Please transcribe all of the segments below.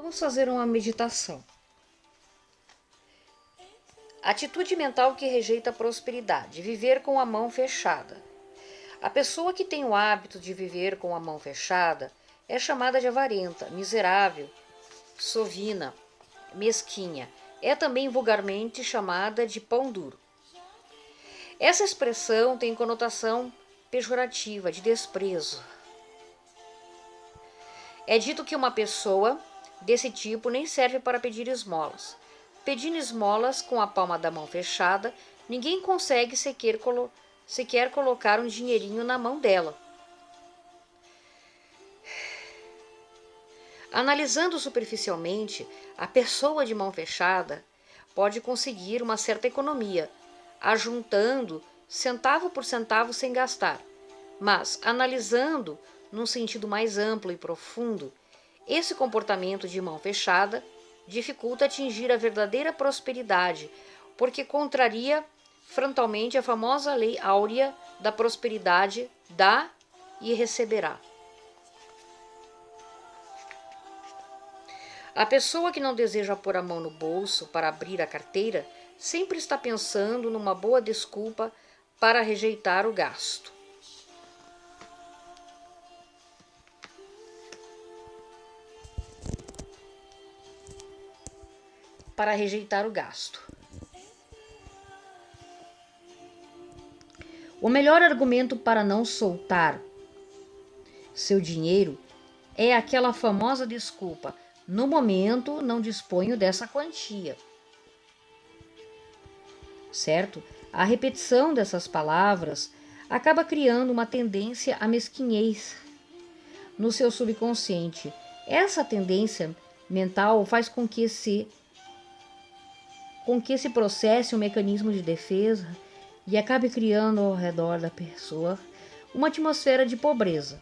Vamos fazer uma meditação. Atitude mental que rejeita a prosperidade. Viver com a mão fechada. A pessoa que tem o hábito de viver com a mão fechada é chamada de avarenta, miserável, sovina, mesquinha. É também vulgarmente chamada de pão duro. Essa expressão tem conotação pejorativa, de desprezo. É dito que uma pessoa desse tipo nem serve para pedir esmolas. Pedindo esmolas com a palma da mão fechada, ninguém consegue sequer colocar um dinheirinho na mão dela. Analisando superficialmente, a pessoa de mão fechada pode conseguir uma certa economia, ajuntando centavo por centavo sem gastar. Mas, analisando num sentido mais amplo e profundo, esse comportamento de mão fechada dificulta atingir a verdadeira prosperidade, porque contraria frontalmente a famosa lei áurea da prosperidade: dá e receberá. A pessoa que não deseja pôr a mão no bolso para abrir a carteira sempre está pensando numa boa desculpa para rejeitar o gasto. O melhor argumento para não soltar seu dinheiro é aquela famosa desculpa: no momento não disponho dessa quantia. Certo? A repetição dessas palavras acaba criando uma tendência à mesquinhez no seu subconsciente. Essa tendência mental faz com que se processe um mecanismo de defesa e acabe criando ao redor da pessoa uma atmosfera de pobreza.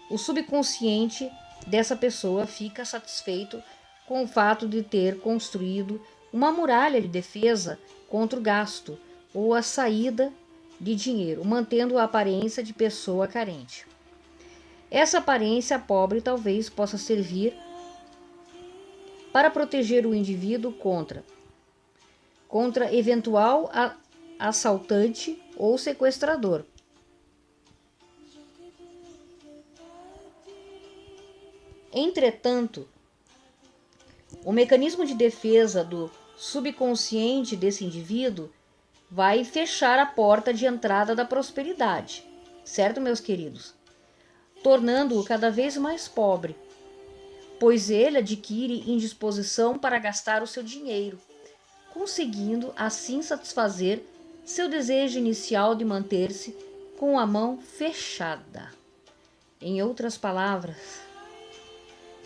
O subconsciente dessa pessoa fica satisfeito com o fato de ter construído uma muralha de defesa contra o gasto ou a saída de dinheiro, mantendo a aparência de pessoa carente. Essa aparência pobre talvez possa servir para proteger o indivíduo contra eventual assaltante ou sequestrador. Entretanto, o mecanismo de defesa do subconsciente desse indivíduo vai fechar a porta de entrada da prosperidade, certo, meus queridos? Tornando-o cada vez mais pobre, pois ele adquire indisposição para gastar o seu dinheiro, conseguindo assim satisfazer seu desejo inicial de manter-se com a mão fechada. Em outras palavras,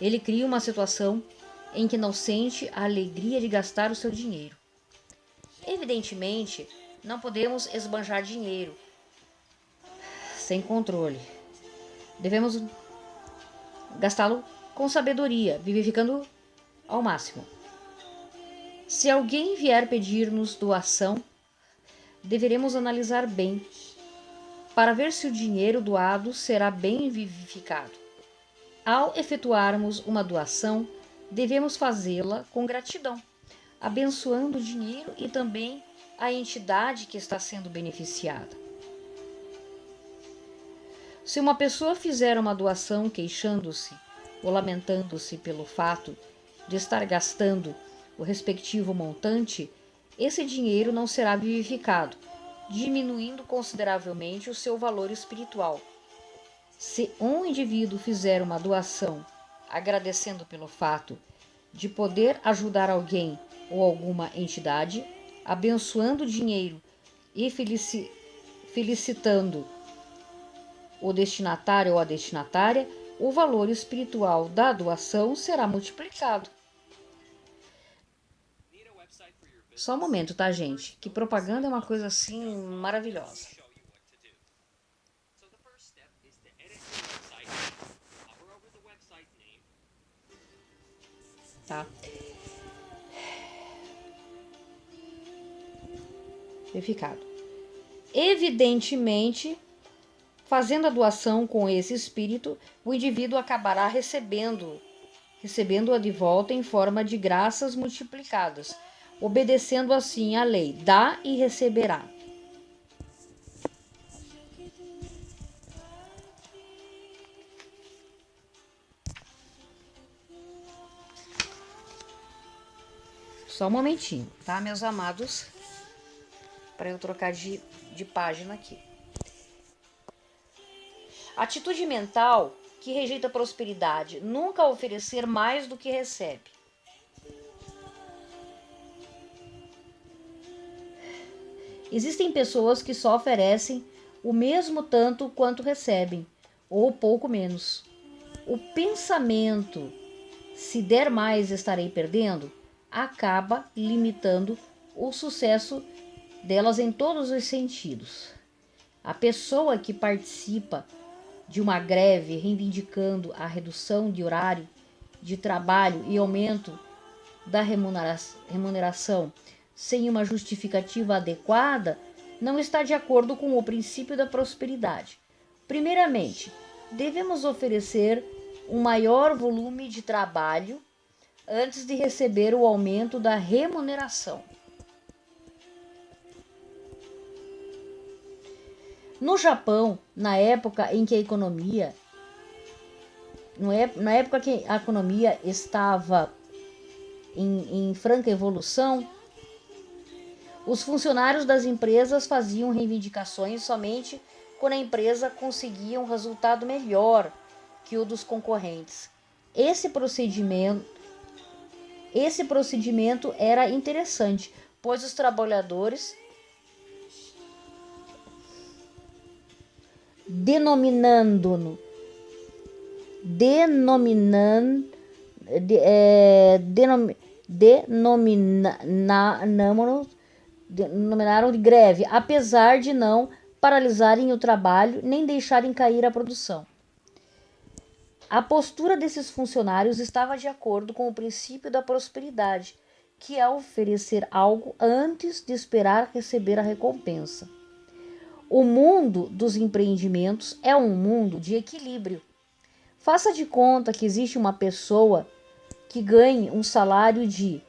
ele cria uma situação em que não sente a alegria de gastar o seu dinheiro. Evidentemente, não podemos esbanjar dinheiro sem controle. Devemos gastá-lo com sabedoria, vivificando ao máximo. Se alguém vier pedir-nos doação, deveremos analisar bem para ver se o dinheiro doado será bem vivificado. Ao efetuarmos uma doação, devemos fazê-la com gratidão, abençoando o dinheiro e também a entidade que está sendo beneficiada. Se uma pessoa fizer uma doação queixando-se ou lamentando-se pelo fato de estar gastando o respectivo montante, esse dinheiro não será vivificado, diminuindo consideravelmente o seu valor espiritual. Se um indivíduo fizer uma doação agradecendo pelo fato de poder ajudar alguém ou alguma entidade, abençoando o dinheiro e felicitando o destinatário ou a destinatária, o valor espiritual da doação será multiplicado. Só um momento, tá, gente? Que propaganda é uma coisa assim maravilhosa. Tá? Verificado. Evidentemente, Fazendo a doação com esse espírito, o indivíduo acabará recebendo-a de volta em forma de graças multiplicadas, obedecendo assim à lei: dá e receberá. Só um momentinho, tá, meus amados? Para eu trocar de página aqui. Atitude mental que rejeita a prosperidade: nunca oferecer mais do que recebe. Existem pessoas que só oferecem o mesmo tanto quanto recebem, ou pouco menos. O pensamento, se der mais estarei perdendo, acaba limitando o sucesso delas em todos os sentidos. A pessoa que participa de uma greve reivindicando a redução de horário de trabalho e aumento da remuneração sem uma justificativa adequada, não está de acordo com o princípio da prosperidade. Primeiramente, devemos oferecer um maior volume de trabalho antes de receber o aumento da remuneração. No Japão, na época que a economia estava em franca evolução, os funcionários das empresas faziam reivindicações somente quando a empresa conseguia um resultado melhor que o dos concorrentes. Esse procedimento era interessante, pois os trabalhadores denominando denominaram de greve, apesar de não paralisarem o trabalho nem deixarem cair a produção. A postura desses funcionários estava de acordo com o princípio da prosperidade, que é oferecer algo antes de esperar receber a recompensa. O mundo dos empreendimentos é um mundo de equilíbrio. Faça de conta que existe uma pessoa que ganhe um salário de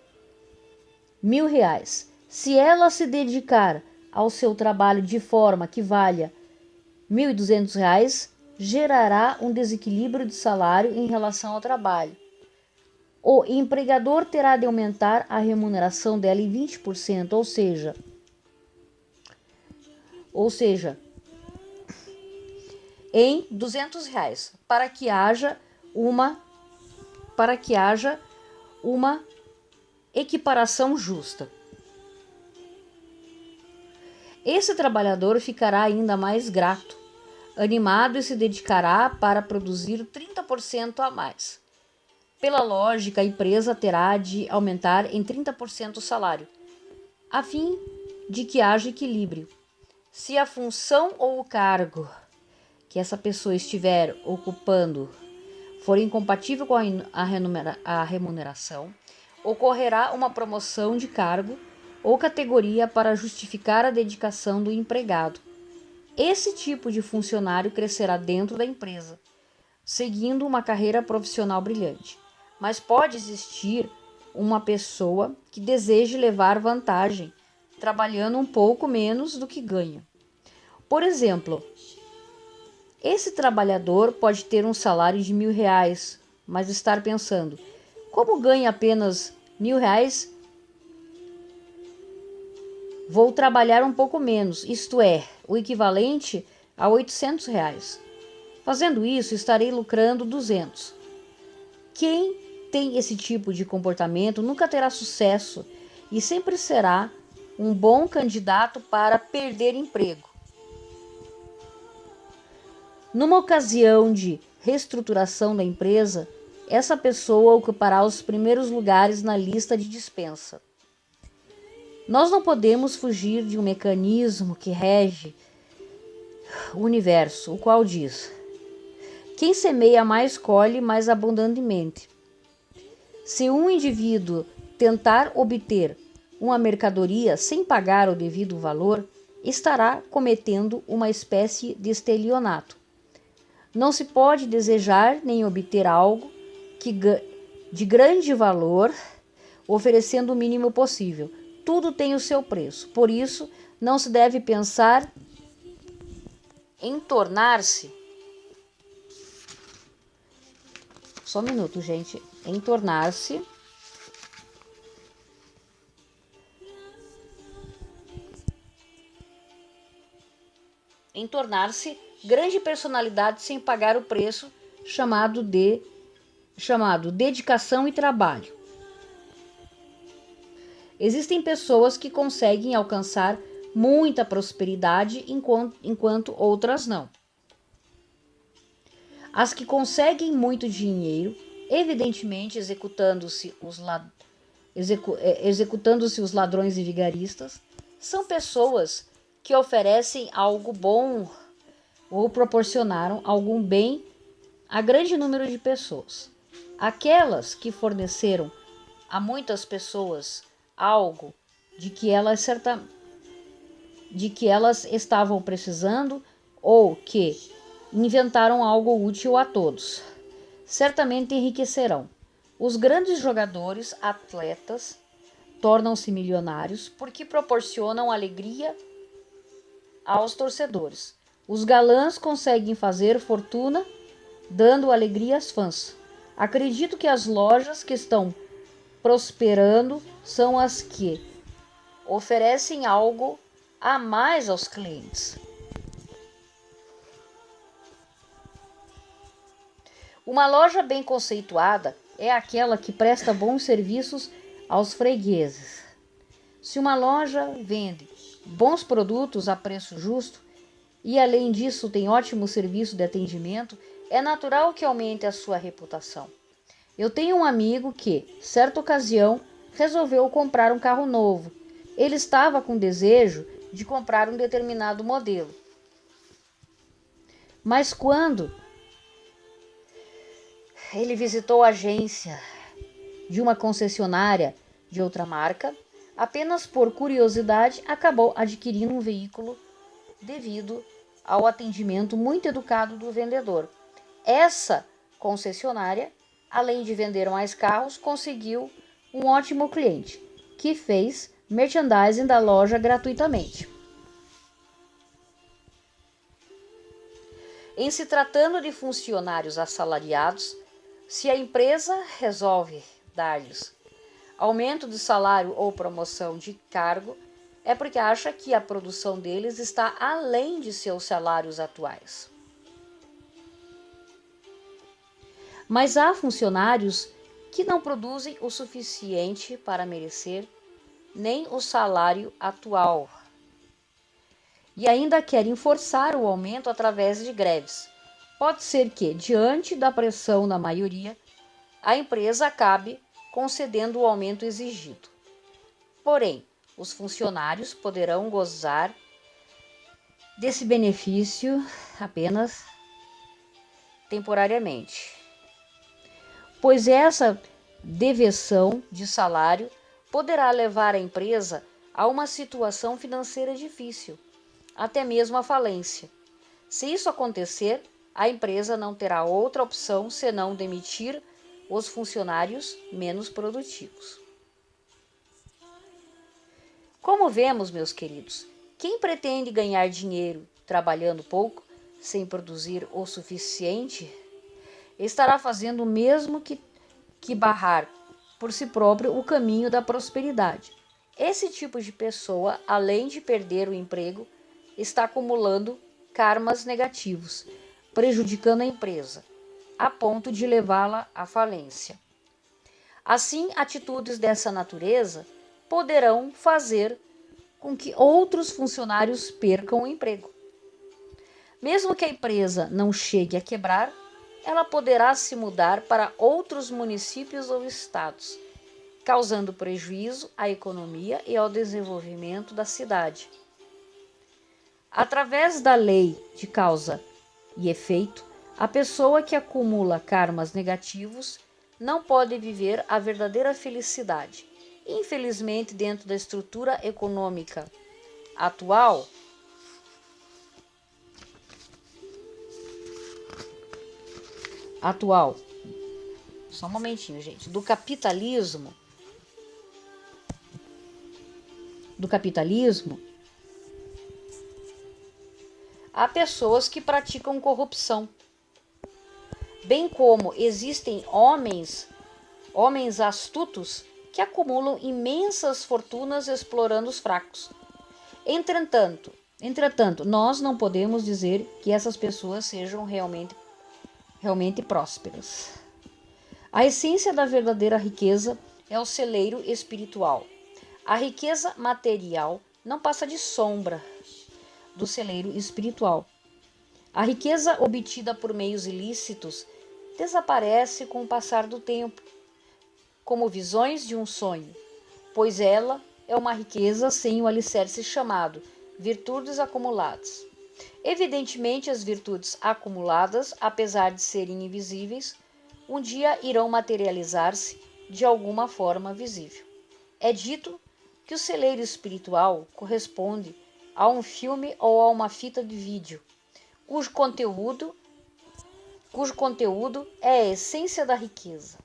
R$1.000. Se ela se dedicar ao seu trabalho de forma que valha R$1.200, gerará um desequilíbrio de salário em relação ao trabalho. O empregador terá de aumentar a remuneração dela em 20%, ou seja, em R$200, para que haja uma equiparação justa. Esse trabalhador ficará ainda mais grato, animado e se dedicará para produzir 30% a mais. Pela lógica, a empresa terá de aumentar em 30% o salário, a fim de que haja equilíbrio. Se a função ou o cargo que essa pessoa estiver ocupando for incompatível com a remuneração, ocorrerá uma promoção de cargo ou categoria para justificar a dedicação do empregado. Esse tipo de funcionário crescerá dentro da empresa, seguindo uma carreira profissional brilhante. Mas pode existir uma pessoa que deseje levar vantagem, trabalhando um pouco menos do que ganha. Por exemplo, esse trabalhador pode ter um salário de R$1.000, mas estar pensando: como ganha apenas R$1.000, vou trabalhar um pouco menos, isto é, o equivalente a R$800. Fazendo isso, estarei lucrando 200. Quem tem esse tipo de comportamento nunca terá sucesso e sempre será um bom candidato para perder emprego. Numa ocasião de reestruturação da empresa, essa pessoa ocupará os primeiros lugares na lista de dispensa. Nós não podemos fugir de um mecanismo que rege o universo, o qual diz: quem semeia mais colhe mais abundantemente. Se um indivíduo tentar obter uma mercadoria sem pagar o devido valor, estará cometendo uma espécie de estelionato. Não se pode desejar nem obter algo de grande valor oferecendo o mínimo possível. Tudo tem o seu preço. Por isso, não se deve pensar em tornar-se. Só um minuto, gente. Em tornar-se grande personalidade sem pagar o preço chamado dedicação e trabalho. Existem pessoas que conseguem alcançar muita prosperidade enquanto outras não. As que conseguem muito dinheiro, evidentemente executando-se os ladrões e vigaristas, são pessoas que oferecem algo bom ou proporcionaram algum bem a grande número de pessoas. Aquelas que forneceram a muitas pessoas algo de que elas estavam precisando ou que inventaram algo útil a todos, certamente enriquecerão. Os grandes jogadores, atletas, tornam-se milionários porque proporcionam alegria aos torcedores. Os galãs conseguem fazer fortuna dando alegria aos fãs. Acredito que as lojas que estão prosperando são as que oferecem algo a mais aos clientes. Uma loja bem conceituada é aquela que presta bons serviços aos fregueses. Se uma loja vende bons produtos a preço justo e, além disso, tem ótimo serviço de atendimento, é natural que aumente a sua reputação. Eu tenho um amigo que, certa ocasião, resolveu comprar um carro novo. Ele estava com desejo de comprar um determinado modelo. Mas quando ele visitou a agência de uma concessionária de outra marca, apenas por curiosidade, acabou adquirindo um veículo devido ao atendimento muito educado do vendedor. Essa concessionária, além de vender mais carros, conseguiu um ótimo cliente, que fez merchandising da loja gratuitamente. Em se tratando de funcionários assalariados, se a empresa resolve dar-lhes aumento de salário ou promoção de cargo, é porque acha que a produção deles está além de seus salários atuais. Mas há funcionários que não produzem o suficiente para merecer nem o salário atual e ainda querem forçar o aumento através de greves. Pode ser que, diante da pressão da maioria, a empresa acabe concedendo o aumento exigido. Porém, os funcionários poderão gozar desse benefício apenas temporariamente, pois essa deveção de salário poderá levar a empresa a uma situação financeira difícil, até mesmo a falência. Se isso acontecer, a empresa não terá outra opção senão demitir os funcionários menos produtivos. Como vemos, meus queridos, quem pretende ganhar dinheiro trabalhando pouco, sem produzir o suficiente, estará fazendo o mesmo que barrar por si próprio o caminho da prosperidade. Esse tipo de pessoa, além de perder o emprego, está acumulando karmas negativos, prejudicando a empresa, a ponto de levá-la à falência. Assim, atitudes dessa natureza poderão fazer com que outros funcionários percam o emprego. Mesmo que a empresa não chegue a quebrar, ela poderá se mudar para outros municípios ou estados, causando prejuízo à economia e ao desenvolvimento da cidade. Através da lei de causa e efeito, a pessoa que acumula karmas negativos não pode viver a verdadeira felicidade. Infelizmente, dentro da estrutura econômica atual, atual, só um momentinho, gente, do capitalismo, há pessoas que praticam corrupção, bem como existem homens astutos que acumulam imensas fortunas explorando os fracos. Entretanto, nós não podemos dizer que essas pessoas sejam realmente prósperas. A essência da verdadeira riqueza é o celeiro espiritual. A riqueza material não passa de sombra do celeiro espiritual. A riqueza obtida por meios ilícitos desaparece com o passar do tempo, como visões de um sonho, pois ela é uma riqueza sem o alicerce chamado virtudes acumuladas. Evidentemente, as virtudes acumuladas, apesar de serem invisíveis, um dia irão materializar-se de alguma forma visível. É dito que o celeiro espiritual corresponde a um filme ou a uma fita de vídeo, cujo conteúdo é a essência da riqueza.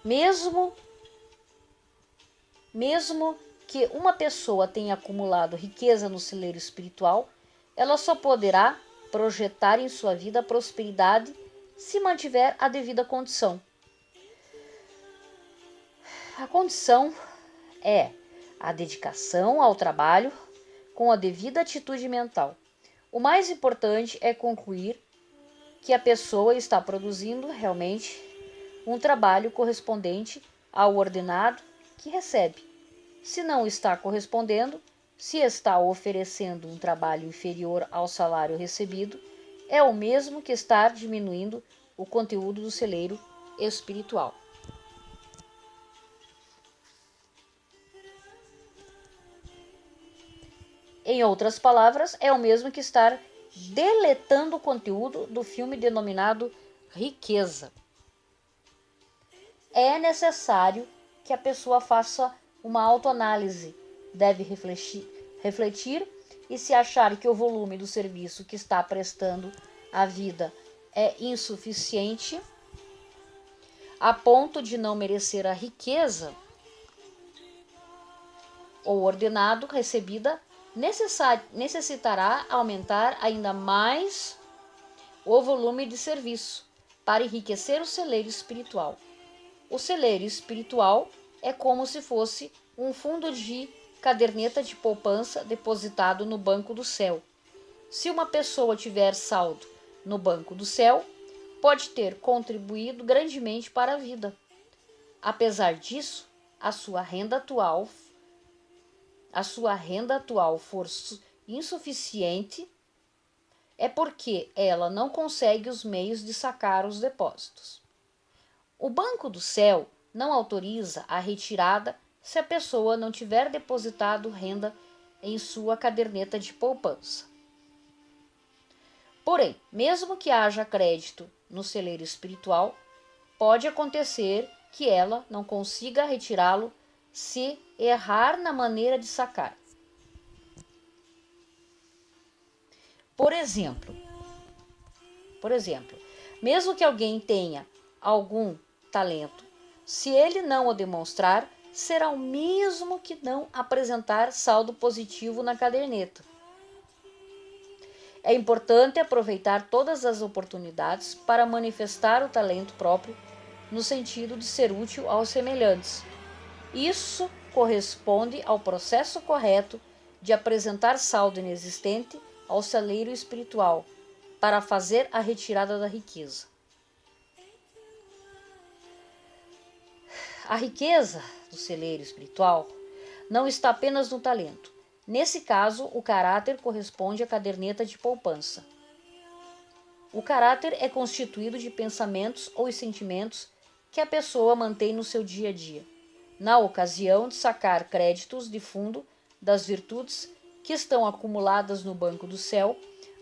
Mesmo que uma pessoa tenha acumulado riqueza no celeiro espiritual, ela só poderá projetar em sua vida a prosperidade se mantiver a devida condição. A condição é a dedicação ao trabalho com a devida atitude mental. O mais importante é concluir que a pessoa está produzindo realmente um trabalho correspondente ao ordenado que recebe. Se não está correspondendo, se está oferecendo um trabalho inferior ao salário recebido, é o mesmo que estar diminuindo o conteúdo do celeiro espiritual. Em outras palavras, é o mesmo que estar deletando o conteúdo do filme denominado riqueza. É necessário que a pessoa faça uma autoanálise, deve refletir e se achar que o volume do serviço que está prestando à vida é insuficiente a ponto de não merecer a riqueza ou ordenado recebida, necessitará aumentar ainda mais o volume de serviço para enriquecer o celeiro espiritual. O celeiro espiritual é como se fosse um fundo de caderneta de poupança depositado no banco do céu. Se uma pessoa tiver saldo no banco do céu, pode ter contribuído grandemente para a vida. Apesar disso, a sua renda atual for insuficiente, é porque ela não consegue os meios de sacar os depósitos. O Banco do Céu não autoriza a retirada se a pessoa não tiver depositado renda em sua caderneta de poupança. Porém, mesmo que haja crédito no celeiro espiritual, pode acontecer que ela não consiga retirá-lo se errar na maneira de sacar. Por exemplo, mesmo que alguém tenha algum talento, se ele não o demonstrar, será o mesmo que não apresentar saldo positivo na caderneta. É importante aproveitar todas as oportunidades para manifestar o talento próprio no sentido de ser útil aos semelhantes. Isso corresponde ao processo correto de apresentar saldo inexistente ao celeiro espiritual para fazer a retirada da riqueza. A riqueza do celeiro espiritual não está apenas no talento. Nesse caso, o caráter corresponde à caderneta de poupança. O caráter é constituído de pensamentos ou sentimentos que a pessoa mantém no seu dia a dia, na ocasião de sacar créditos de fundo das virtudes que estão acumuladas no banco do céu.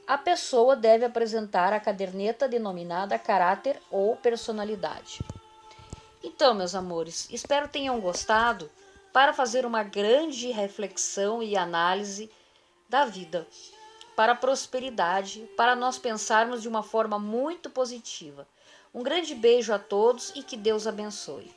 A pessoa deve apresentar a caderneta denominada caráter ou personalidade. Então, meus amores, espero tenham gostado para fazer uma grande reflexão e análise da vida. para a prosperidade, para nós pensarmos de uma forma muito positiva. Um grande beijo a todos e que Deus abençoe.